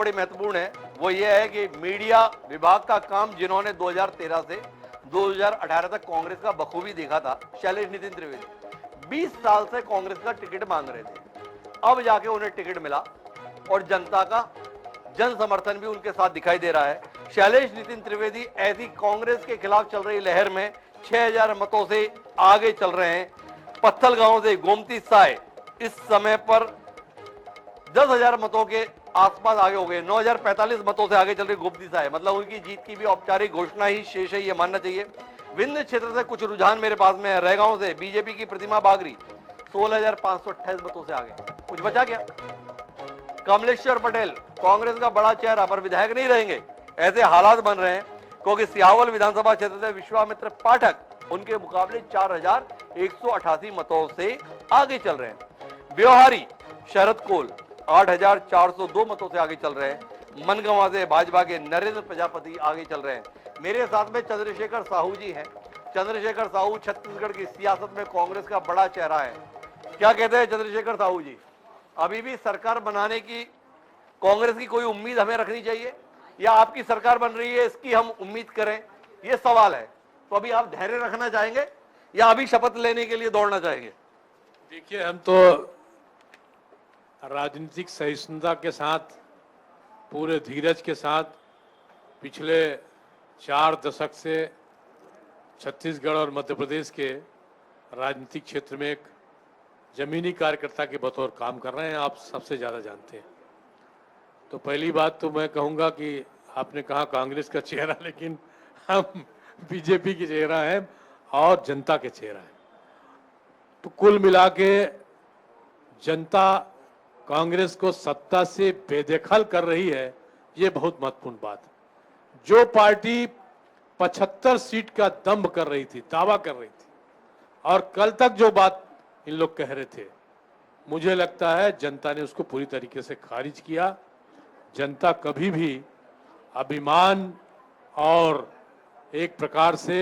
बड़ी महत्वपूर्ण है वो ये है कि मीडिया विभाग का काम जिन्होंने 2013 से 2018 तक कांग्रेस का बखूबी देखा था, शैलेश नितिन त्रिवेदी 20 साल से कांग्रेस का टिकट मांग रहे थे। अब जाके उन्हें टिकट मिला और जनता का जन समर्थन भी उनके साथ दिखाई दे रहा है। शैलेश नितिन त्रिवेदी ऐसी कांग्रेस के खिलाफ चल रही लहर में 6000 मतों से आगे चल रहे हैं। पत्थल गांव से गोमती साय इस समय पर 10,000 मतों के आसपास आगे हो गए। 9,045 मतों से आगे चल रही गोमती साय, मतलब उनकी जीत की भी औपचारिक घोषणा ही शेष है, ये मानना चाहिए। विंध्य क्षेत्र से कुछ रुझान मेरे पास में है। रैगांव से बीजेपी की प्रतिमा बागरी 16,528 मतों से आगे। कुछ बचा क्या? कमलेश्वर पटेल कांग्रेस का बड़ा चेहरा पर विधायक नहीं रहेंगे, ऐसे हालात बन रहे हैं क्योंकि सियावल विधानसभा क्षेत्र से विश्वामित्र पाठक उनके मुकाबले 4,188 मतों से आगे चल रहे हैं। व्यवहारी शरद कोल 8,402 मतों से आगे चल रहे हैं। मनगवा से भाजपा के नरेंद्र प्रजापति आगे चल रहे हैं। मेरे साथ में चंद्रशेखर साहू जी हैं। चंद्रशेखर साहू छत्तीसगढ़ की सियासत में कांग्रेस का बड़ा चेहरा है। क्या कहते हैं चंद्रशेखर साहू जी? अभी भी सरकार बनाने की कांग्रेस की कोई उम्मीद हमें रखनी चाहिए या आपकी सरकार बन रही है इसकी हम उम्मीद करें, ये सवाल है। तो अभी आप धैर्य रखना चाहेंगे या अभी शपथ लेने के लिए दौड़ना चाहेंगे? देखिए, हम तो राजनीतिक सहिष्णुता के साथ, पूरे धीरज के साथ पिछले 4 दशक से छत्तीसगढ़ और मध्य प्रदेश के राजनीतिक क्षेत्र में एक जमीनी कार्यकर्ता के बतौर काम कर रहे हैं। आप सबसे ज़्यादा जानते हैं। तो पहली बात तो मैं कहूँगा कि आपने कहा कांग्रेस का चेहरा, लेकिन हम बीजेपी के चेहरा हैं और जनता के चेहरा हैं। तो कुल मिला के जनता कांग्रेस को सत्ता से बेदखल कर रही है, ये बहुत महत्वपूर्ण बात है। जो पार्टी 75 सीट का दंभ कर रही थी, दावा कर रही थी, और कल तक जो बात इन लोग कह रहे थे, मुझे लगता है जनता ने उसको पूरी तरीके से खारिज किया। जनता कभी भी अभिमान और एक प्रकार से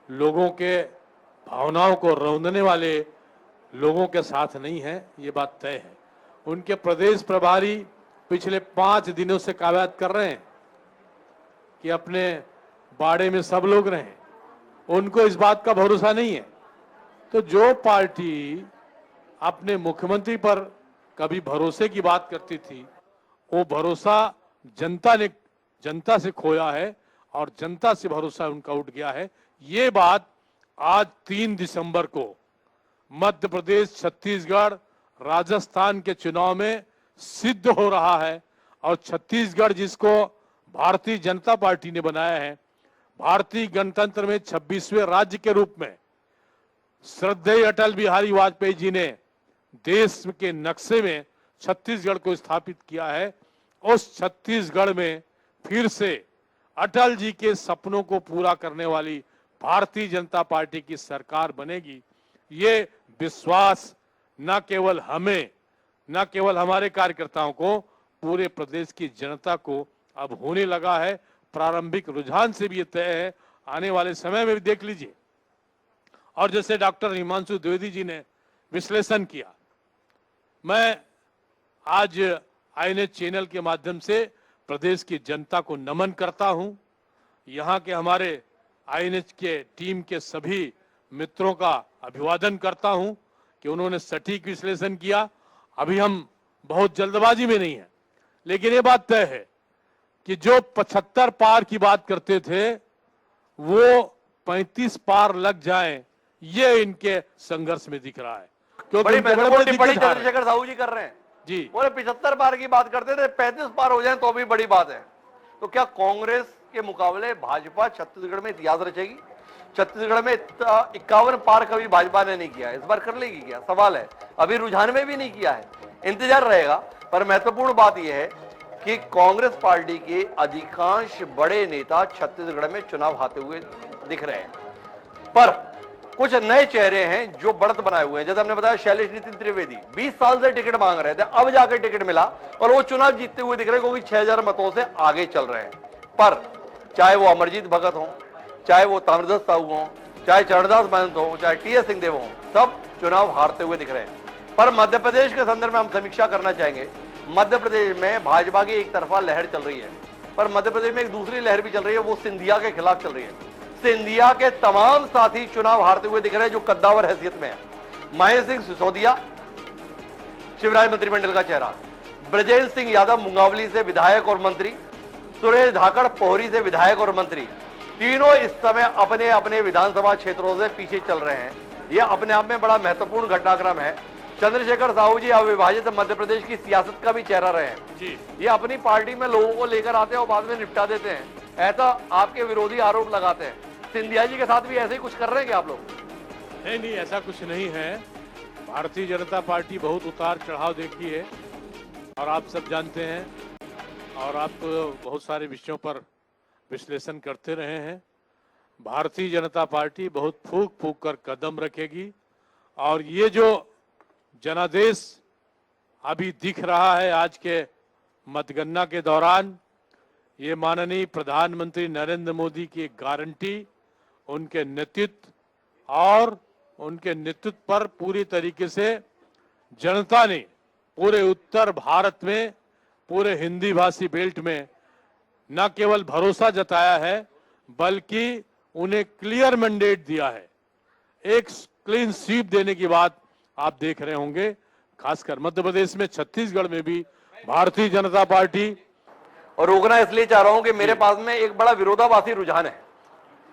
लोगों के भावनाओं को रौंदने वाले लोगों के साथ नहीं है, ये बात तय है। उनके प्रदेश प्रभारी पिछले 5 दिनों से कवायद कर रहे हैं कि अपने बाड़े में सब लोग रहें। उनको इस बात का भरोसा नहीं है। तो जो पार्टी अपने मुख्यमंत्री पर कभी भरोसे की बात करती थी, वो भरोसा जनता से खोया है और जनता से भरोसा उनका उठ गया है। ये बात आज 3 दिसंबर को मध्य प्रदेश, छत्तीसगढ़, राजस्थान के चुनाव में सिद्ध हो रहा है। और छत्तीसगढ़ जिसको भारतीय जनता पार्टी ने बनाया है, भारतीय गणतंत्र में 26वें राज्य के रूप में श्रद्धेय अटल बिहारी वाजपेयी जी ने देश के नक्शे में छत्तीसगढ़ को स्थापित किया है। उस छत्तीसगढ़ में फिर से अटल जी के सपनों को पूरा करने वाली भारतीय जनता पार्टी की सरकार बनेगी। ये विश्वास न केवल हमें, न केवल हमारे कार्यकर्ताओं को, पूरे प्रदेश की जनता को अब होने लगा है। प्रारंभिक रुझान से भी ये तय है, आने वाले समय में भी देख लीजिए। और जैसे डॉक्टर हिमांशु द्विवेदी जी ने विश्लेषण किया, मैं आज INH चैनल के माध्यम से प्रदेश की जनता को नमन करता हूं। यहां के हमारे INH के टीम के सभी मित्रों का अभिवादन करता हूं कि उन्होंने सटीक विश्लेषण किया। अभी हम बहुत जल्दबाजी में नहीं है, लेकिन ये बात तय है कि जो 75 पार की बात करते थे, वो 35 पार लग जाएं, ये इनके संघर्ष में दिख रहा है। क्योंकि बड़ी चंद्रशेखर साहू जी कर रहे हैं जी। बोले 75 पार की बात करते थे, 35 पार हो जाए तो भी बड़ी बात है। तो क्या कांग्रेस के मुकाबले भाजपा छत्तीसगढ़ में इतिहास रचेगी? छत्तीसगढ़ में 51 पार कभी भाजपा ने नहीं किया, इस बार कर लेगी क्या? सवाल है। अभी रुझान में भी नहीं किया है, इंतजार रहेगा। पर महत्वपूर्ण बात यह है कि कांग्रेस पार्टी के अधिकांश बड़े नेता छत्तीसगढ़ में चुनाव हारते हुए दिख रहे हैं। पर कुछ नए चेहरे हैं जो बढ़त बनाए हुए हैं। जैसे हमने बताया, शैलेश नितिन त्रिवेदी 20 साल से टिकट मांग रहे थे, अब जाकर टिकट मिला और वो चुनाव जीतते हुए दिख रहे हैं क्योंकि 6000 मतों से आगे चल रहे हैं। पर चाहे वो अमरजीत भगत हो, चाहे वो ताम्रध्वज साहू हो, चाहे चरणदास महंत हो, चाहे TS सिंहदेव हो, सब चुनाव हारते हुए दिख रहे हैं। पर मध्य प्रदेश के संदर्भ में हम समीक्षा करना चाहेंगे। मध्य प्रदेश में भाजपा की एक तरफा लहर चल रही है, पर मध्य प्रदेश में एक दूसरी लहर भी चल रही है, वो सिंधिया के खिलाफ चल रही है। सिंधिया के तमाम साथी चुनाव हारते हुए दिख रहे हैं जो कद्दावर हैसियत में है। महेंद्र सिंह सिसोदिया शिवराज मंत्रिमंडल का चेहरा, ब्रजेंद्र सिंह यादव मुंगावली से विधायक और मंत्री, सुरेश धाकड़ पोहरी से विधायक और मंत्री, तीनों इस समय अपने अपने विधानसभा क्षेत्रों से पीछे चल रहे हैं। यह अपने आप में बड़ा महत्वपूर्ण घटनाक्रम है। चंद्रशेखर साहू जी अविभाजित मध्य प्रदेश की सियासत का भी चेहरा रहे हैं जी। ये अपनी पार्टी में लोगों को लेकर आते हैं और बाद में निपटा देते हैं, ऐसा आपके विरोधी आरोप लगाते हैं। सिंधिया जी के साथ भी ऐसे ही कुछ कर रहे हैं क्या आप लोग? नहीं, ऐसा कुछ नहीं है। भारतीय जनता पार्टी बहुत उतार चढ़ाव देखी है और आप सब जानते हैं, और आप तो बहुत सारे विषयों पर विश्लेषण करते रहे हैं। भारतीय जनता पार्टी बहुत फूंक फूंक कर कदम रखेगी और ये जो जनादेश अभी दिख रहा है आज के मतगणना के दौरान, ये माननीय प्रधानमंत्री नरेंद्र मोदी की गारंटी, उनके नेतृत्व और उनके नेतृत्व पर पूरी तरीके से जनता ने पूरे उत्तर भारत में, पूरे हिंदी भाषी बेल्ट में न केवल भरोसा जताया है बल्कि उन्हें क्लियर मैंडेट दिया है। एक क्लीन स्वीप देने की बात आप देख रहे होंगे, खासकर मध्य प्रदेश में, छत्तीसगढ़ में भी भारतीय जनता पार्टी। और रोकना इसलिए चाह रहा हूं कि मेरे पास में एक बड़ा विरोधाभासी रुझान है,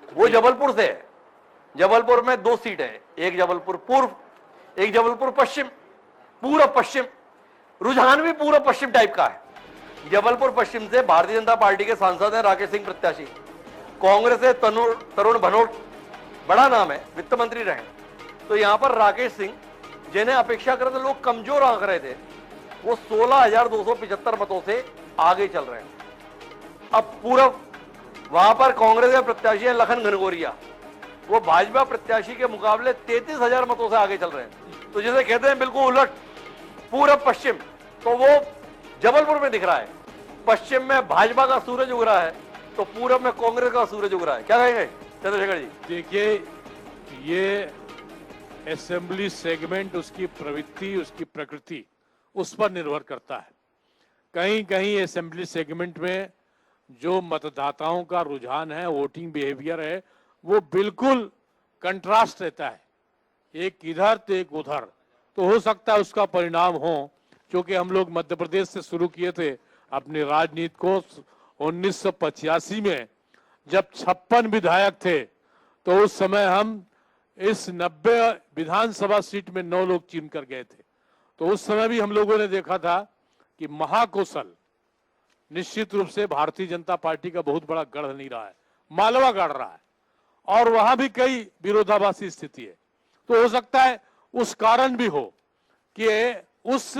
वो जबलपुर से है। जबलपुर में 2 सीट है, एक जबलपुर पूर्व, एक जबलपुर पश्चिम, पूर्व पश्चिम। रुझान भी पूर्व पश्चिम टाइप का है। जबलपुर पश्चिम से भारतीय जनता पार्टी के सांसद हैं राकेश सिंह प्रत्याशी, कांग्रेस से तरुण भनोट, बड़ा नाम है, वित्त मंत्री रहे। तो यहां पर राकेश सिंह, जिन्हें अपेक्षाकृत लोग कमजोर आंक रहे थे, वो 16,275 मतों से आगे चल रहे हैं। अब पूरब, वहां पर कांग्रेस के प्रत्याशी हैं लखन घनघोरिया, वो भाजपा प्रत्याशी के मुकाबले 33,000 मतों से आगे चल रहे हैं। तो जिसे कहते हैं बिल्कुल उलट पूरब पश्चिम, तो वो जबलपुर में दिख रहा है। पश्चिम में भाजपा का सूरज उग रहा है, तो पूरब में कांग्रेस का सूरज उग रहा है। क्या कहेंगे चंद्रशेखर जी? देखिए, ये असेंबली सेगमेंट, उसकी प्रवृत्ति, उसकी प्रकृति, उस पर निर्भर करता है। कहीं कहीं असेंबली सेगमेंट में जो मतदाताओं का रुझान है, वोटिंग बिहेवियर है, वो बिल्कुल कंट्रास्ट रहता है, एक इधर तो एक उधर। तो हो सकता है उसका परिणाम हो, क्योंकि हम लोग मध्य प्रदेश से शुरू किए थे अपनी राजनीति को 1985 में, जब 56 विधायक थे, तो उस समय हम इस 90 विधानसभा सीट में 9 लोग चुन कर गए थे। तो उस समय भी हम लोगों ने देखा था कि महाकौशल निश्चित रूप से भारतीय जनता पार्टी का बहुत बड़ा गढ़ नहीं रहा है, मालवा गढ़ रहा है, और वहां भी कई विरोधाभासी स्थिति है। तो हो सकता है उस कारण भी हो कि उस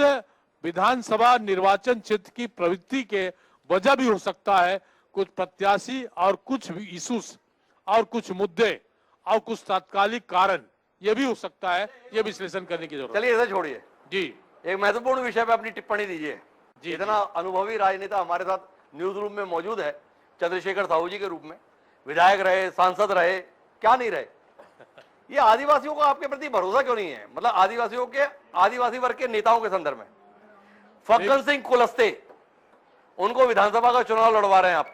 विधानसभा निर्वाचन क्षेत्र की प्रवृत्ति के वजह भी हो सकता है कुछ प्रत्याशी और कुछ इशूज और कुछ मुद्दे और कुछ तात्कालिक कारण, यह भी हो सकता है। यह विश्लेषण करने की जरूरत। चलिए इसे छोड़िए जी, एक महत्वपूर्ण विषय पे अपनी टिप्पणी दीजिए जी। इतना अनुभवी राजनेता हमारे साथ न्यूज रूम में मौजूद है, चंद्रशेखर साहू जी के रूप में, विधायक रहे, सांसद रहे, क्या नहीं रहे। ये आदिवासियों का आपके प्रति भरोसा क्यों नहीं है? मतलब आदिवासियों के, आदिवासी वर्ग के नेताओं के संदर्भ में फग्गन सिंह कुलस्ते, उनको विधानसभा का चुनाव लड़वा रहे हैं आप,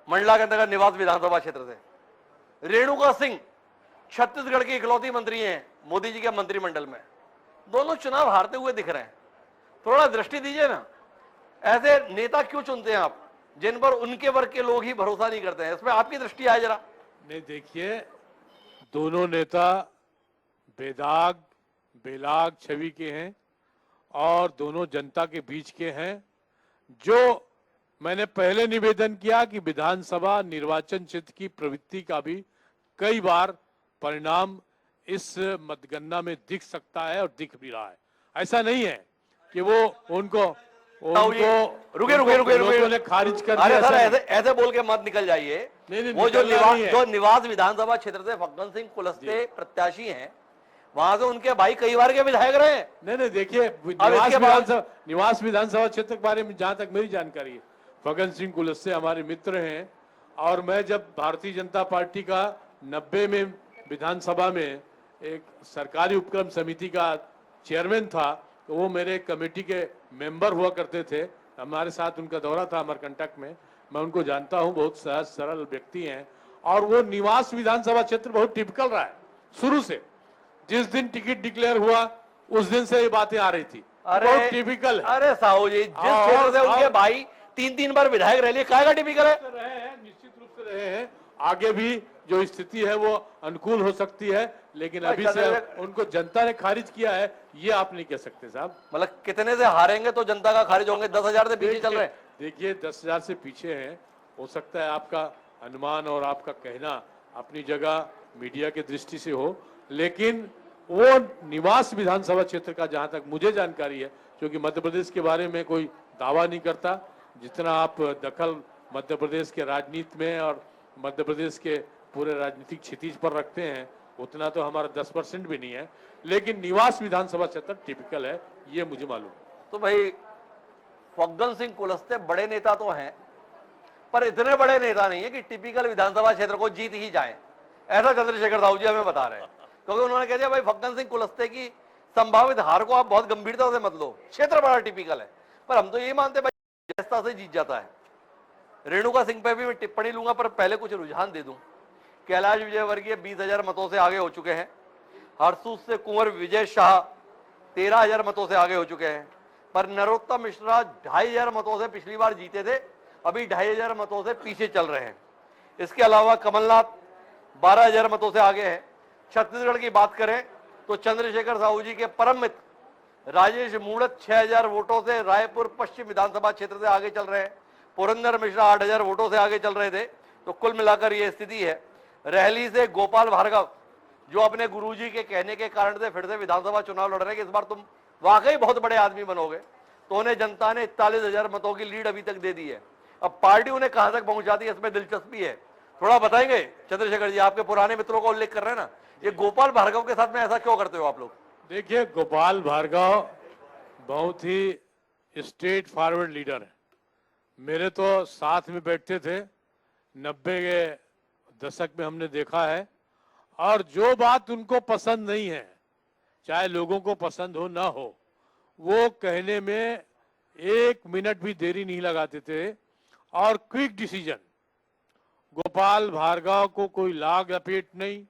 मंडला के अंतर्गत निवास विधानसभा क्षेत्र से। रेणुका सिंह छत्तीसगढ़ की इकलौती मंत्री हैं मोदी जी के मंत्रिमंडल में, दोनों चुनाव हारते हुए दिख रहे हैं। थोड़ा दृष्टि दीजिए ना, ऐसे नेता क्यों चुनते हैं आप जिन पर उनके वर्ग के लोग ही भरोसा नहीं करते हैं? इसमें आपकी दृष्टि आए जरा। नहीं, देखिए, दोनों नेता बेदाग बेलाग छवि के हैं और दोनों जनता के बीच के हैं। जो मैंने पहले निवेदन किया कि विधानसभा निर्वाचन क्षेत्र की प्रवृत्ति का भी कई बार परिणाम इस मतगणना में दिख सकता है और दिख भी रहा है। ऐसा नहीं है कि वो उनको रुके खारिज कर दिया। सर ऐसे बोल के मत निकल जाइए। वो जो निवास विधानसभा क्षेत्र से फग्गन सिंह कुलस्ते प्रत्याशी हैं, वहां से उनके भाई कई बार के विधायक रहे। नहीं, देखिए, निवास विधानसभा क्षेत्र के बारे में जहां तक मेरी जानकारी है, फग्गन सिंह कुलस्ते हमारे मित्र हैं। और मैं जब भारतीय जनता पार्टी का 90 में विधानसभा में एक सरकारी उपक्रम समिति का चेयरमैन था, तो वो मेरे कमेटी के मेंबर हुआ करते थे, हमारे साथ उनका दौरा था अमरकंटक में, मैं उनको जानता हूं, बहुत सहज सरल व्यक्ति हैं। और वो निवास विधानसभा क्षेत्र बहुत टिपिकल रहा है शुरू से। जिस दिन टिकट डिक्लेयर हुआ उस दिन से ये बातें आ रही थी, बहुत टिपिकल है। अरे साहू जी, जिस क्षेत्र से उनके भाई 3-3 बार विधायक रह लिए, काहेगा टिपिकल है? रहे हैं, निश्चित रूप से रहे हैं। आगे भी जो स्थिति है वो अनुकूल हो सकती है, लेकिन अभी से उनको जनता ने खारिज किया है, ये आप नहीं कह सकते साहब। मतलब कितने से हारेंगे तो जनता का खारिज होंगे? 10,000 से पीछे चल रहे हैं। देखिए 10,000 से पीछे हैं, हो सकता है आपका अनुमान और आपका कहना अपनी जगह मीडिया की दृष्टि से हो, लेकिन वो निवास विधानसभा क्षेत्र का जहां तक मुझे जानकारी है, क्योंकि मध्य प्रदेश के बारे में कोई दावा नहीं करता, जितना आप दखल मध्य प्रदेश के राजनीति में और मध्य प्रदेश के पूरे राजनीतिक क्षितिज पर रखते हैं, उतना तो हमारा 10% भी नहीं है, लेकिन निवास विधानसभा क्षेत्र टिपिकल है, ये मुझे मालूम। तो भाई फग्गन सिंह कुलस्ते बड़े नेता तो हैं, पर इतने बड़े नेता नहीं है कि टिपिकल विधानसभा क्षेत्र को जीत ही जाए, ऐसा चंद्रशेखर साहू जी हमें बता रहे हैं। क्योंकि उन्होंने कह दिया भाई फग्गन सिंह कुलस्ते की संभावित हार को आप बहुत गंभीरता से मत लो, क्षेत्र बड़ा टिपिकल है। पर हम तो ये मानते भाई जैसा से जीत जाता है। रेणुका सिंह पे भी मैं टिप्पणी लूंगा, पर पहले कुछ रुझान दे दूं। कैलाश विजयवर्गीय 20,000 मतों से आगे हो चुके हैं। हरसूद से कुंवर विजय शाह 13,000 मतों से आगे हो चुके हैं। पर नरोत्तम मिश्रा 2,500 मतों से पिछली बार जीते थे, अभी 2,500 मतों से पीछे चल रहे हैं। इसके अलावा कमलनाथ 12,000 मतों से आगे हैं। छत्तीसगढ़ की बात करें तो चंद्रशेखर साहू जी के परम मित्र राजेश मूणत 6,000 वोटों से रायपुर पश्चिम विधानसभा क्षेत्र से आगे चल रहे हैं। पुरंदर मिश्रा 8,000 वोटों से आगे चल रहे थे। तो कुल मिलाकर यह स्थिति है। रहली से गोपाल भार्गव, जो अपने गुरुजी के कहने के कारण से फिर से विधानसभा चुनाव लड़ रहे हैं कि इस बार तुम वाकई बहुत बड़े आदमी बनोगे, तो उन्हें जनता ने 41,000 मतों की लीड अभी तक दे दी है। अब पार्टी उन्हें कहां तक पहुंचा दी है, इसमें दिलचस्पी है। थोड़ा बताएंगे चंद्रशेखर जी, आपके पुराने मित्रों का उल्लेख कर रहे हैं ना, ये गोपाल भार्गव के साथ में ऐसा क्यों करते हो आप लोग? देखिए गोपाल भार्गव बहुत ही स्ट्रेट फॉरवर्ड लीडर है। मेरे तो साथ में बैठते थे, 90 के दशक में हमने देखा है, और जो बात उनको पसंद नहीं है, चाहे लोगों को पसंद हो ना हो, वो कहने में 1 मिनट भी देरी नहीं लगाते थे, और क्विक डिसीजन। गोपाल भार्गव को कोई लाग लपेट नहीं।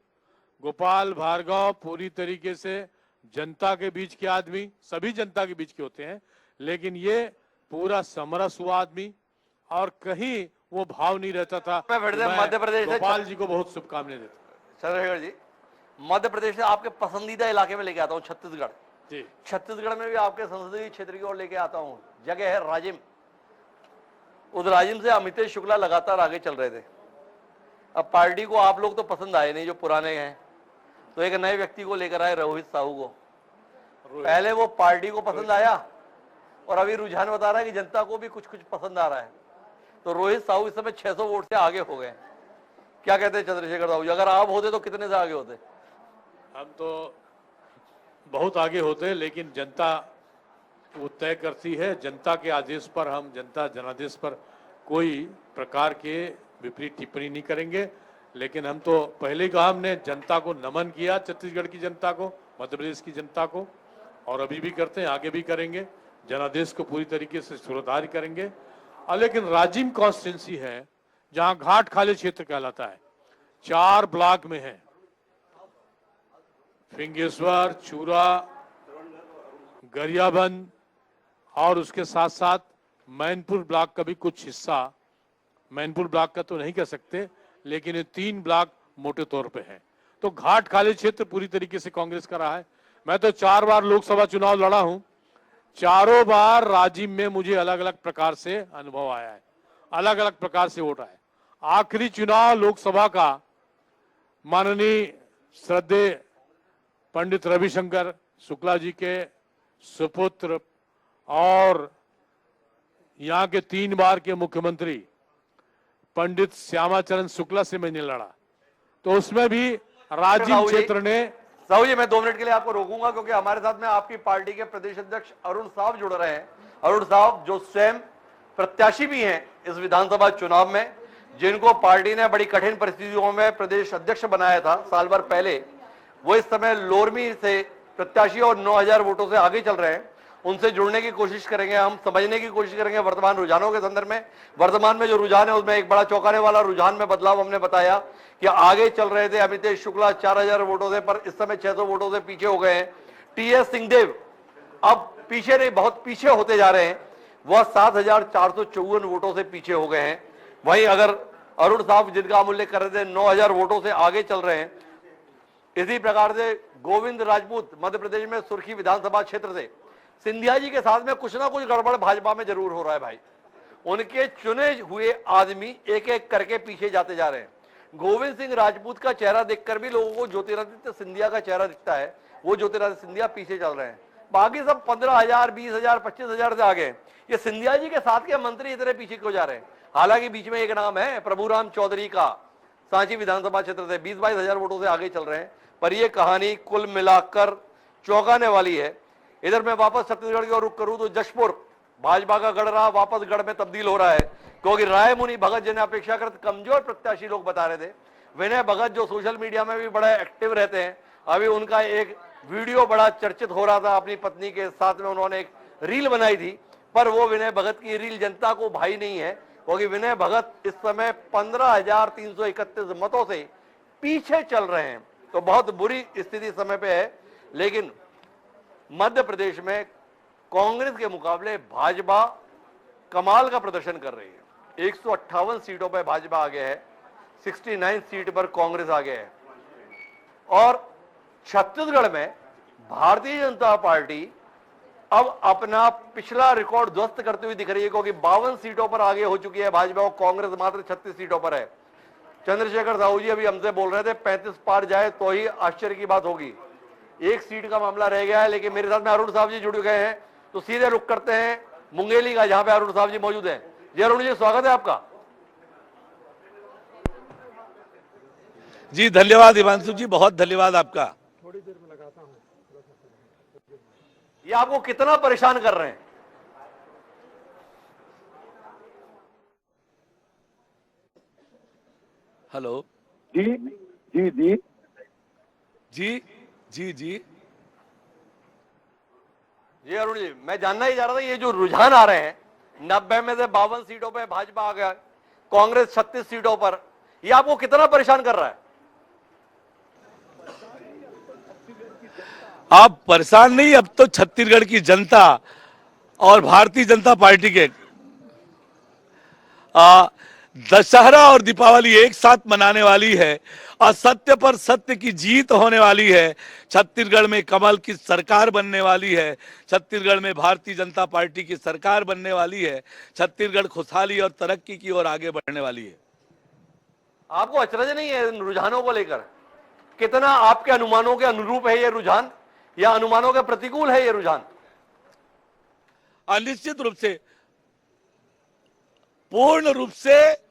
गोपाल भार्गव पूरी तरीके से जनता के बीच के आदमी, सभी जनता के बीच के होते हैं, लेकिन ये पूरा समरस हुआ आदमी, और कहीं वो भाव नहीं रहता था। मैं मध्य प्रदेश गोपाल जी को बहुत शुभकामनाएं देता हूं। चंद्रशेखर जी, मध्य प्रदेश से आपके पसंदीदा इलाके में लेके आता हूँ, छत्तीसगढ़ जी। छत्तीसगढ़ में भी आपके संसदीय क्षेत्र की ओर लेके आता हूँ। जगह है राजिम। उस राजिम से अमितेश शुक्ला लगातार आगे चल रहे थे। अब पार्टी को आप लोग तो पसंद आए नहीं, जो पुराने हैं, तो एक नए व्यक्ति को लेकर आए, रोहित साहू को। पहले वो पार्टी को पसंद आया, और अभी रुझान बता रहा है कि जनता को भी कुछ कुछ पसंद आ रहा है। तो रोहित साहू इस समय 600 वोट से आगे हो गए। क्या कहते हैं चंद्रशेखर साहू जी, अगर आप होते तो कितने से आगे होते? हम तो बहुत आगे होते, लेकिन जनता वो तय करती है। जनता के आदेश पर हम, जनता जनादेश पर कोई प्रकार के विपरीत टिप्पणी नहीं करेंगे। लेकिन हम तो पहले ही कहा, हमने जनता को नमन किया, छत्तीसगढ़ की जनता को, मध्य प्रदेश की जनता को, और अभी भी करते हैं, आगे भी करेंगे। जनादेश को पूरी तरीके से सुरधार करेंगे। और लेकिन राजिम कॉन्स्टिट्यूंसी है जहां घाट खाली क्षेत्र कहलाता है, 4 ब्लॉक में है, फिंगेश्वर, चूरा, गरियाबंद, और उसके साथ साथ मैनपुर ब्लॉक का भी कुछ हिस्सा। मैनपुर ब्लॉक का तो नहीं कह सकते, लेकिन ये 3 ब्लॉक मोटे तौर पे है। तो घाट खाली क्षेत्र पूरी तरीके से कांग्रेस का रहा है। मैं तो 4 बार लोकसभा चुनाव लड़ा हूं, चारों बार राजिम में मुझे अलग अलग प्रकार से अनुभव आया है, अलग अलग प्रकार से वोट आए। आखिरी चुनाव लोकसभा का माननीय श्रद्धेय पंडित रविशंकर शुक्ला जी के सुपुत्र और यहाँ के 3 बार के मुख्यमंत्री पंडित श्यामाचरण शुक्ला से मैंने लड़ा, तो उसमें भी राजिम क्षेत्र ने। साहू जी, मैं 2 मिनट के लिए आपको रोकूंगा, क्योंकि हमारे साथ में आपकी पार्टी के प्रदेश अध्यक्ष अरुण साहब जुड़ रहे हैं। अरुण साहब जो स्वयं प्रत्याशी भी हैं इस विधानसभा चुनाव में, जिनको पार्टी ने बड़ी कठिन परिस्थितियों में प्रदेश अध्यक्ष बनाया था साल भर पहले, वो इस समय लोरमी से प्रत्याशी और 9,000 वोटों से आगे चल रहे हैं। उनसे जुड़ने की कोशिश करेंगे, हम समझने की कोशिश करेंगे वर्तमान रुझानों के संदर्भ में। वर्तमान में जो रुझान है उसमें एक बड़ा चौंकाने वाला रुझान में बदलाव हमने बताया कि आगे चल रहे थे अमितेश शुक्ला 4000 वोटों से, पर इस समय 600 वोटों से पीछे हो गए हैं। टीएस सिंहदेव अब पीछे नहीं, बहुत पीछे होते जा रहे हैं, वह 7454 वोटों से पीछे हो गए हैं। वहीं अगर अरुण साहब जिनका हम उल्लेख कर रहे थे 9000 वोटों से आगे चल रहे हैं। इसी प्रकार से गोविंद राजपूत मध्य प्रदेश में सुर्खी विधानसभा क्षेत्र से सिंधिया जी के साथ में कुछ ना कुछ गड़बड़ भाजपा में जरूर हो रहा है भाई। उनके चुने हुए आदमी एक एक करके पीछे जाते जा रहे हैं। गोविंद सिंह राजपूत का चेहरा देखकर भी लोगों को ज्योतिरादित्य सिंधिया का चेहरा दिखता है, वो ज्योतिरादित्य सिंधिया पीछे चल रहे हैं। बाकी सब 15,000, 20,000, 25,000 से आगे। ये सिंधिया जी के साथ के मंत्री इतने पीछे क्यों जा रहे हैं? हालांकि बीच में एक नाम है प्रभुराम चौधरी का, सांची विधानसभा क्षेत्र से 20-22 हजार वोटों से आगे चल रहे हैं। पर यह कहानी कुल मिलाकर चौंकाने वाली है। इधर मैं वापस छत्तीसगढ़ की ओर रुख करूं तो जशपुर भाजपा का गढ़ रहा, वापस गढ़ में तब्दील हो रहा है, क्योंकि राय मुनि भगत जिन्हें अपेक्षाकृत कमजोर प्रत्याशी लोग बता रहे थे, विनय भगत जो सोशल मीडिया में भी बड़ा एक्टिव रहते हैं, अभी उनका एक वीडियो बड़ा चर्चित हो रहा था। अपनी पत्नी के साथ में उन्होंने एक रील बनाई थी, पर वो विनय भगत की रील जनता को भाई नहीं है, क्योंकि विनय भगत इस समय 15,331 मतों से पीछे चल रहे हैं। तो बहुत बुरी स्थिति समय पे है। लेकिन मध्य प्रदेश में कांग्रेस के मुकाबले भाजपा कमाल का प्रदर्शन कर रही है। 158 सीटों पर भाजपा आगे है, 69 सीट पर कांग्रेस आगे है। और छत्तीसगढ़ में भारतीय जनता पार्टी अब अपना पिछला रिकॉर्ड ध्वस्त करती हुई दिख रही है, क्योंकि 52 सीटों पर आगे हो चुकी है भाजपा और कांग्रेस मात्र 36 सीटों पर है। चंद्रशेखर साहू जी अभी हमसे बोल रहे थे 35 पार जाए तो ही आश्चर्य की बात होगी। एक सीट का मामला रह गया है। लेकिन मेरे साथ में अरुण साहब जी जुड़ गए हैं, तो सीधे रुख करते हैं मुंगेली का, जहां पे अरुण साहब जी मौजूद हैं। जी अरुण जी, स्वागत है आपका। जी धन्यवाद हिमांशु जी, बहुत धन्यवाद आपका। थोड़ी देर में लगाता हूं। ये आपको कितना परेशान कर रहे हैं? हेलो जी जी जी जी जी जी जी अरुण जी, मैं जानना ही चाह रहा था, ये जो रुझान आ रहे हैं 90 में से 52 सीटों पर भाजपा आ गया, कांग्रेस 36 सीटों पर, ये आपको कितना परेशान कर रहा है? आप परेशान नहीं, अब तो छत्तीसगढ़ की जनता और भारतीय जनता पार्टी के दशहरा और दीपावली एक साथ मनाने वाली है। असत्य पर सत्य की जीत होने वाली है। छत्तीसगढ़ में कमल की सरकार बनने वाली है। छत्तीसगढ़ में भारतीय जनता पार्टी की सरकार बनने वाली है। छत्तीसगढ़ खुशहाली और तरक्की की ओर आगे बढ़ने वाली है। आपको अचरज नहीं है इन रुझानों को लेकर? कितना आपके अनुमानों के अनुरूप है ये रुझान, या अनुमानों के प्रतिकूल है ये रुझान? निश्चित रूप से, पूर्ण रूप से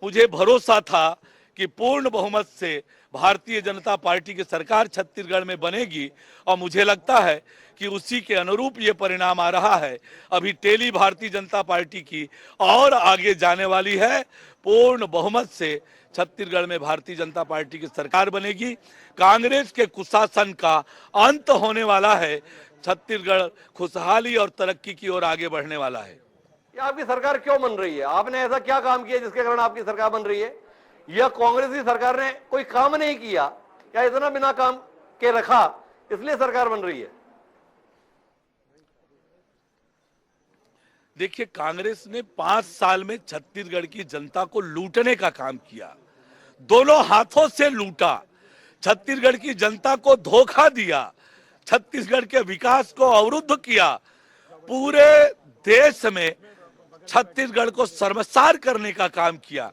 मुझे भरोसा था कि पूर्ण बहुमत से भारतीय जनता पार्टी की सरकार छत्तीसगढ़ में बनेगी, और मुझे लगता है कि उसी के अनुरूप ये परिणाम आ रहा है। अभी टेली भारतीय जनता पार्टी की और आगे जाने वाली है। पूर्ण बहुमत से छत्तीसगढ़ में भारतीय जनता पार्टी की सरकार बनेगी। कांग्रेस के कुशासन का अंत होने वाला है। छत्तीसगढ़ खुशहाली और तरक्की की ओर आगे बढ़ने वाला है। ये आपकी सरकार क्यों बन रही है? आपने ऐसा क्या काम किया जिसके कारण आपकी सरकार बन रही है? यह कांग्रेस की सरकार ने कोई काम नहीं किया, या इतना बिना काम के रखा इसलिए सरकार बन रही है? देखिए, कांग्रेस ने 5 साल में छत्तीसगढ़ की जनता को लूटने का काम किया, दोनों हाथों से लूटा, छत्तीसगढ़ की जनता को धोखा दिया, छत्तीसगढ़ के विकास को अवरुद्ध किया, पूरे देश में छत्तीसगढ़ को शर्मसार करने का काम किया।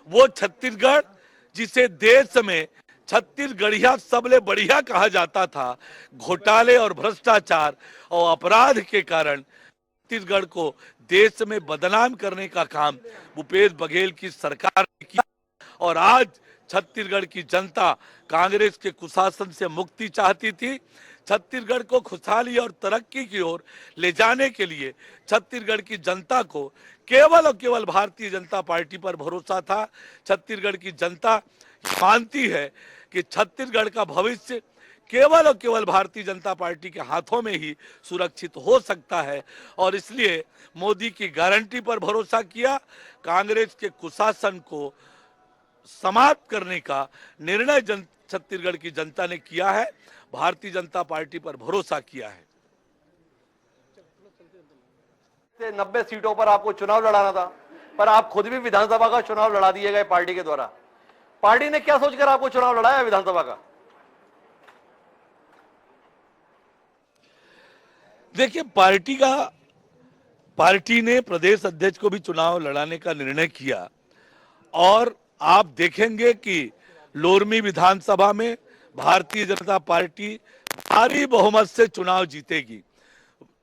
वो छत्तीसगढ़ जिसे देश में छत्तीसगढ़िया सबले बढ़िया कहा जाता था, घोटाले और भ्रष्टाचार और अपराध के कारण छत्तीसगढ़ को देश में बदनाम करने का काम भूपेश बघेल की सरकार ने किया। और आज छत्तीसगढ़ की जनता कांग्रेस के कुशासन से मुक्ति चाहती थी। छत्तीसगढ़ को खुशहाली और तरक्की की ओर ले जाने के लिए छत्तीसगढ़ की जनता को केवल और केवल भारतीय जनता पार्टी पर भरोसा था। छत्तीसगढ़ की जनता मानती है कि छत्तीसगढ़ का भविष्य केवल और केवल भारतीय जनता पार्टी के हाथों में ही सुरक्षित हो सकता है। और इसलिए मोदी की गारंटी पर भरोसा किया, कांग्रेस के कुशासन को समाप्त करने का निर्णय छत्तीसगढ़ की जनता ने किया है, भारतीय जनता पार्टी पर भरोसा किया है। 90 सीटों पर आपको चुनाव लड़ाना था, पर आप खुद भी विधानसभा का चुनाव लड़ा दिए गए पार्टी के द्वारा। पार्टी ने क्या सोचकर आपको चुनाव लड़ाया विधानसभा का? देखिए, पार्टी ने प्रदेश अध्यक्ष को भी चुनाव लड़ाने का निर्णय किया और आप देखेंगे कि लोरमी विधानसभा में भारतीय जनता पार्टी भारी बहुमत से चुनाव जीतेगी।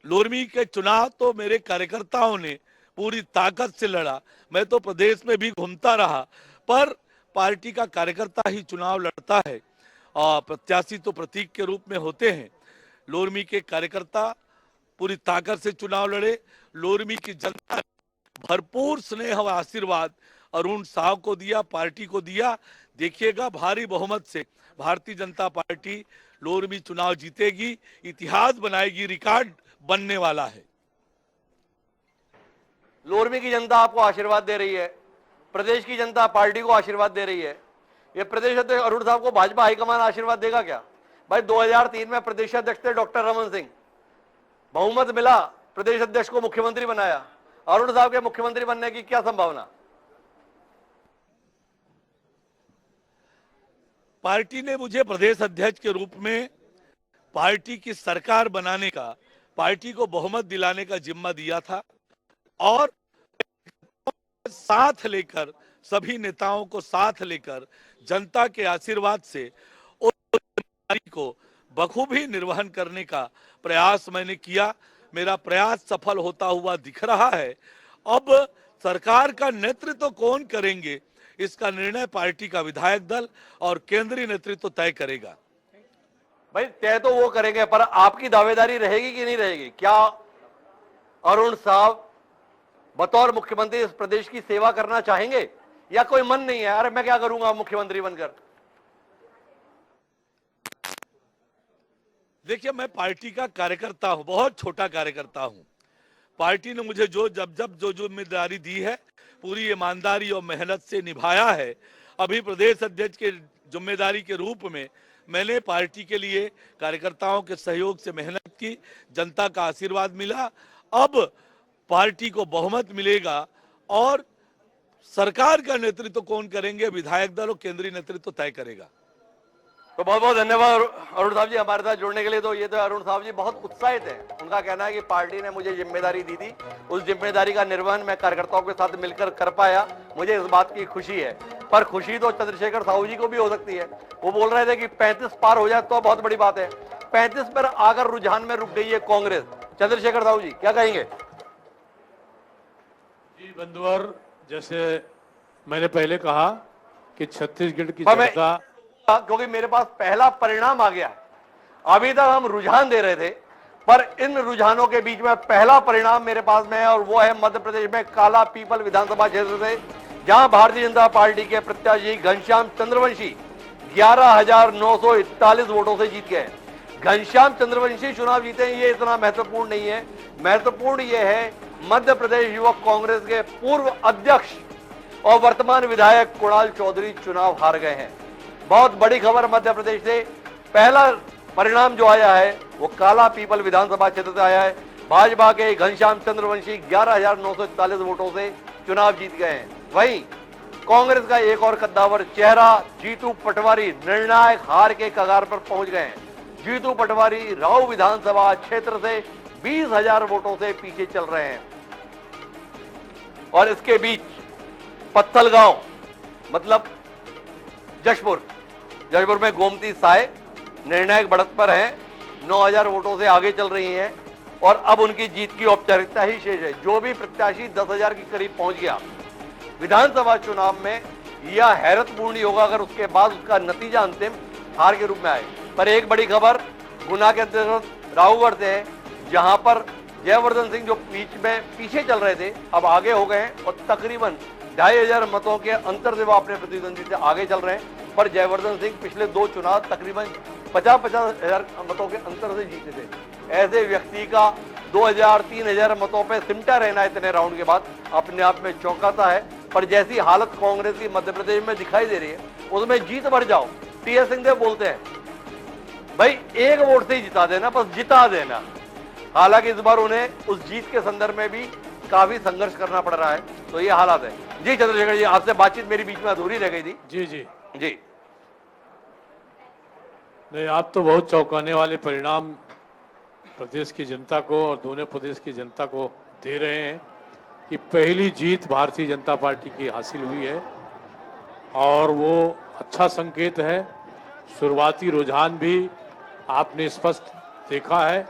लोरमी के चुनाव तो मेरे कार्यकर्ताओं ने पूरी ताकत से लड़ा, मैं तो प्रदेश में भी घूमता रहा, पर पार्टी का कार्यकर्ता ही चुनाव लड़ता है और प्रत्याशी तो प्रतीक के रूप में होते हैं। लोरमी के कार्यकर्ता पूरी ताकत से चुनाव लड़े। लोरमी की जनता ने भरपूर स्नेह और आशीर्वाद अरुण साव को दिया, पार्टी को दिया। देखिएगा, भारी बहुमत से भारतीय जनता पार्टी लोरमी चुनाव जीतेगी, इतिहास बनाएगी, रिकॉर्ड बनने वाला है। लोरमी की जनता आपको आशीर्वाद दे रही है, प्रदेश की जनता पार्टी को आशीर्वाद दे रही है। ये प्रदेश अध्यक्ष अरुण साहब को भाजपा हाईकमान आशीर्वाद देगा क्या? भाई 2003 में प्रदेश अध्यक्ष थे डॉक्टर रमन सिंह, बहुमत मिला, प्रदेश अध्यक्ष को मुख्यमंत्री बनाया। अरुण साहब के मुख्यमंत्री बनने की क्या संभावना? पार्टी ने मुझे प्रदेश अध्यक्ष के रूप में पार्टी की सरकार बनाने का, पार्टी को बहुमत दिलाने का जिम्मा दिया था और साथ लेकर, सभी नेताओं को साथ लेकर, जनता के आशीर्वाद से उस जिम्मेदारी को बखूबी निर्वहन करने का प्रयास मैंने किया। मेरा प्रयास सफल होता हुआ दिख रहा है। अब सरकार का नेतृत्व कौन करेंगे, इसका निर्णय पार्टी का विधायक दल और केंद्रीय नेतृत्व तय करेगा। भाई तय तो वो करेंगे, पर आपकी दावेदारी रहेगी कि नहीं रहेगी? क्या अरुण साहब बतौर मुख्यमंत्री इस प्रदेश की सेवा करना चाहेंगे, या कोई मन नहीं है, अरे मैं क्या करूंगा मुख्यमंत्री बनकर? देखिए, मैं पार्टी का कार्यकर्ता हूं, बहुत छोटा कार्यकर्ता हूं। पार्टी ने मुझे जो जिम्मेदारी दी है पूरी ईमानदारी और मेहनत से निभाया है। अभी प्रदेश अध्यक्ष के जिम्मेदारी के रूप में मैंने पार्टी के लिए कार्यकर्ताओं के सहयोग से मेहनत की, जनता का आशीर्वाद मिला। अब पार्टी को बहुमत मिलेगा और सरकार का नेतृत्व कौन करेंगे, विधायक दल और केंद्रीय नेतृत्व तय करेगा। तो बहुत बहुत धन्यवाद अरुण साहब जी हमारे साथ जुड़ने के लिए। तो ये तो अरुण साहब जी बहुत उत्साहित हैं। उनका कहना है कि पार्टी ने मुझे जिम्मेदारी दी थी, उस जिम्मेदारी का निर्वहन मैं कार्यकर्ताओं के साथ मिलकर कर पाया, मुझे इस बात की खुशी है। पर खुशी तो चंद्रशेखर साहू जी को भी हो सकती है। वो बोल रहे थे कि 35 पार हो जाए तो बहुत बड़ी बात है। 35 पर आकर रुझान में रुक गई है कांग्रेस। चंद्रशेखर साहू जी क्या कहेंगे? जी बंधुवर, जैसे मैंने पहले कहा कि छत्तीसगढ़ की जनता, क्योंकि मेरे पास पहला परिणाम आ गया है। अभी तक हम रुझान दे रहे थे, पर इन रुझानों के बीच में पहला परिणाम मेरे पास में है, और वो है मध्य प्रदेश में काला पीपल विधानसभा क्षेत्र से, जहां भारतीय जनता पार्टी के प्रत्याशी घनश्याम चंद्रवंशी 11,941 वोटों से जीत गए। घनश्याम चंद्रवंशी चुनाव जीते, ये इतना महत्वपूर्ण नहीं है। महत्वपूर्ण ये है मध्य प्रदेश युवक कांग्रेस के पूर्व अध्यक्ष और वर्तमान विधायक कुणाल चौधरी चुनाव हार गए हैं। बहुत बड़ी खबर मध्य प्रदेश से। पहला परिणाम जो आया है वो काला पीपल विधानसभा क्षेत्र से आया है। भाजपा के घनश्याम चंद्रवंशी 11,941 वोटों से चुनाव जीत गए हैं। वहीं कांग्रेस का एक और कद्दावर चेहरा जीतू पटवारी निर्णायक हार के कगार पर पहुंच गए हैं। जीतू पटवारी राऊ विधानसभा क्षेत्र से 20,000 वोटों से पीछे चल रहे हैं। और इसके बीच पत्थलगांव मतलब जशपुर में गोमती साय निर्णायक बढ़त पर हैं, 9,000 वोटों से आगे चल रही हैं और अब उनकी जीत की औपचारिकता ही शेष है। जो भी प्रत्याशी 10,000 के करीब पहुंच गया विधानसभा चुनाव में, यह हैरतपूर्ण ही होगा अगर उसके बाद उसका नतीजा अंतिम हार के रूप में आए। पर एक बड़ी खबर गुना के अंतर्गत राऊगढ़ से है, जहां पर जयवर्धन सिंह जो पीछे चल रहे थे अब आगे हो गए हैं और तकरीबन 2,500 मतों के अंतर से वो अपने प्रतिद्वंदी से आगे चल रहे हैं। पर जयवर्धन सिंह पिछले 2 चुनाव तकरीबन 50-50 हजार मतों के अंतर से जीते थे। ऐसे व्यक्ति का 2000-3000 मतों पे सिमटा रहना इतने राउंड के बाद अपने आप में चौंकाता है। पर जैसी हालत कांग्रेस की मध्य प्रदेश में दिखाई दे रही है, उसमें जीत बढ़ जाओ। टी.एस. सिंहदेव बोलते हैं भाई 1 वोट से ही जिता देना, बस जिता देना। हालांकि इस बार उन्हें उस जीत के संदर्भ में भी काफी संघर्ष करना पड़ रहा है। तो ये हालात है। जी चंद्रशेखर जी, आपसे बातचीत मेरी बीच में अधूरी रह गई थी। जी जी जी नहीं, आप तो बहुत चौंकाने वाले परिणाम प्रदेश की जनता को और दोनों प्रदेश की जनता को दे रहे हैं कि पहली जीत भारतीय जनता पार्टी की हासिल हुई है और वो अच्छा संकेत है। शुरुआती रुझान भी आपने स्पष्ट देखा है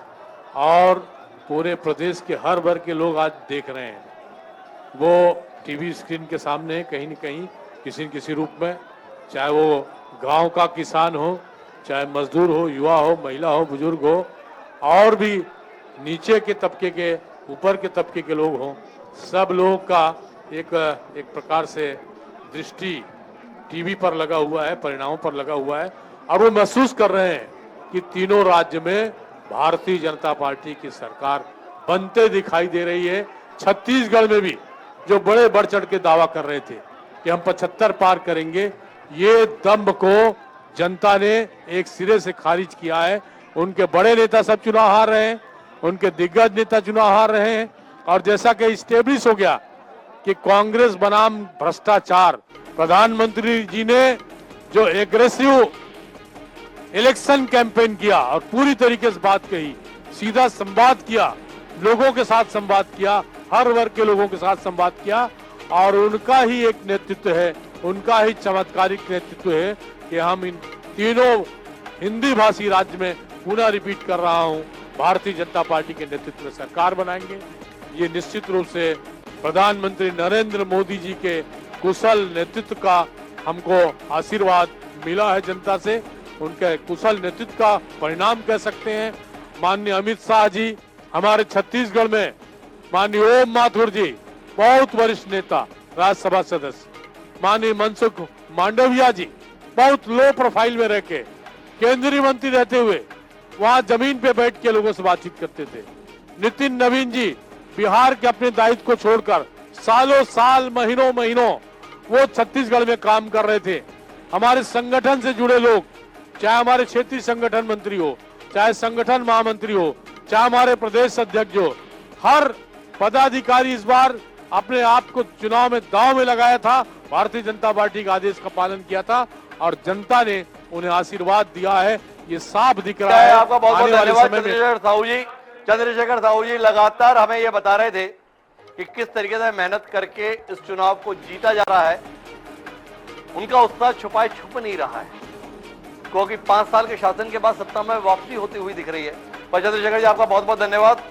और पूरे प्रदेश के हर वर्ग के लोग आज देख रहे हैं। वो टीवी स्क्रीन के सामने कहीं न कहीं किसी न किसी रूप में, चाहे वो गांव का किसान हो, चाहे मजदूर हो, युवा हो, महिला हो, बुजुर्ग हो, और भी नीचे के तबके के, ऊपर के तबके के लोग हों, सब लोगों का एक प्रकार से दृष्टि टीवी पर लगा हुआ है, परिणामों पर लगा हुआ है और वो महसूस कर रहे हैं कि तीनों राज्य में भारतीय जनता पार्टी की सरकार बनते दिखाई दे रही है। छत्तीसगढ़ में भी जो बड़े बढ़ चढ़ के दावा कर रहे थे कि हम 75 पार करेंगे, ये दम्भ को जनता ने एक सिरे से खारिज किया है। उनके बड़े नेता सब चुनाव हार रहे हैं, उनके दिग्गज नेता चुनाव हार रहे हैं और जैसा कि स्टेब्लिश हो गया कि कांग्रेस बनाम भ्रष्टाचार, प्रधानमंत्री जी ने जो एग्रेसिव इलेक्शन कैंपेन किया और पूरी तरीके से बात कही, सीधा संवाद किया, लोगों के साथ संवाद किया, हर वर्ग के लोगों के साथ संवाद किया और उनका ही एक नेतृत्व है, उनका ही चमत्कारिक नेतृत्व है कि हम इन तीनों हिंदी भाषी राज्य में पुनः रिपीट कर रहा हूं, भारतीय जनता पार्टी के नेतृत्व में सरकार बनाएंगे। ये निश्चित रूप से प्रधानमंत्री नरेंद्र मोदी जी के कुशल नेतृत्व का हमको आशीर्वाद मिला है जनता से, उनके कुशल नेतृत्व का परिणाम कह सकते हैं। माननीय अमित शाह जी हमारे छत्तीसगढ़ में, माननीय ओम माथुर जी बहुत वरिष्ठ नेता, राज्यसभा सदस्य, माननीय मनसुख मांडविया जी बहुत लो प्रोफाइल में रह के केंद्रीय मंत्री रहते हुए वहां जमीन पे बैठ के लोगों से बातचीत करते थे। नितिन नवीन जी बिहार के अपने दायित्व को छोड़कर सालों साल, महीनों महीनों वो छत्तीसगढ़ में काम कर रहे थे। हमारे संगठन से जुड़े लोग, चाहे हमारे क्षेत्रीय संगठन मंत्री हो, चाहे संगठन महामंत्री हो, चाहे हमारे प्रदेश अध्यक्ष हो, हर पदाधिकारी इस बार अपने आप को चुनाव में दांव में लगाया था, भारतीय जनता पार्टी के आदेश का पालन किया था और जनता ने उन्हें आशीर्वाद दिया है। ये साफ दिख रहा है। आपका बहुत बहुत आने वाले धन्यवाद समय में चंद्रशेखर साहू जी लगातार हमें ये बता रहे थे कि किस तरीके से मेहनत करके इस चुनाव को जीता जा रहा है। उनका उत्साह छुपाए छुप नहीं रहा है क्योंकि 5 साल के शासन के बाद सत्ता में वापसी होती हुई दिख रही है। पर चंद्रशेखर जी आपका बहुत बहुत धन्यवाद।